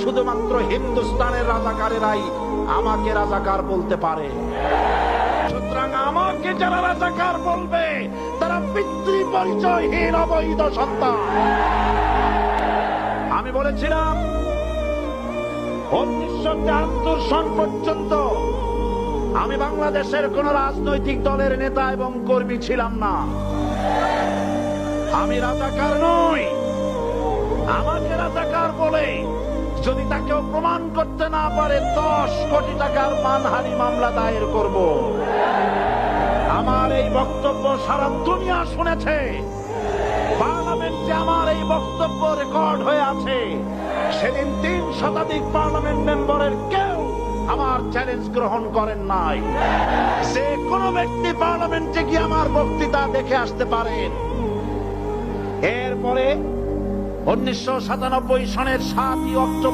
শুধুমাত্র হিন্দুস্তানের রাজাকারেরাই আমাকে রাজাকার বলতে পারে। সুতরাং আমাকে যারা রাজাকার বলবে তারা পিতৃ পরিচয়হীন অবৈধ সন্তান। আমি বলেছিলাম 1973 সন পর্যন্ত আমি বাংলাদেশের কোন রাজনৈতিক দলের নেতা এবং কর্মী ছিলাম না। আমি রাজাকার নই। আমাকে রাজাকার বলে যদি তাকেও প্রমাণ করতে না পারে 10 কোটি টাকার মানহানি মামলা দায়ের করব। আমার এই বক্তব্য সারা দুনিয়া শুনেছে। পার্লামেন্টে আমার এই বক্তব্য রেকর্ড হয়ে আছে। সেদিন 3 শতাধিক পার্লামেন্ট মেম্বারের কেউ আমার চ্যালেঞ্জ গ্রহণ করেন নাই। যে কোনো ব্যক্তি পার্লামেন্টে গিয়ে আমার বক্তৃতা দেখে আসতে পারেন। এরপরে 1997 সনের 7 অক্টোবর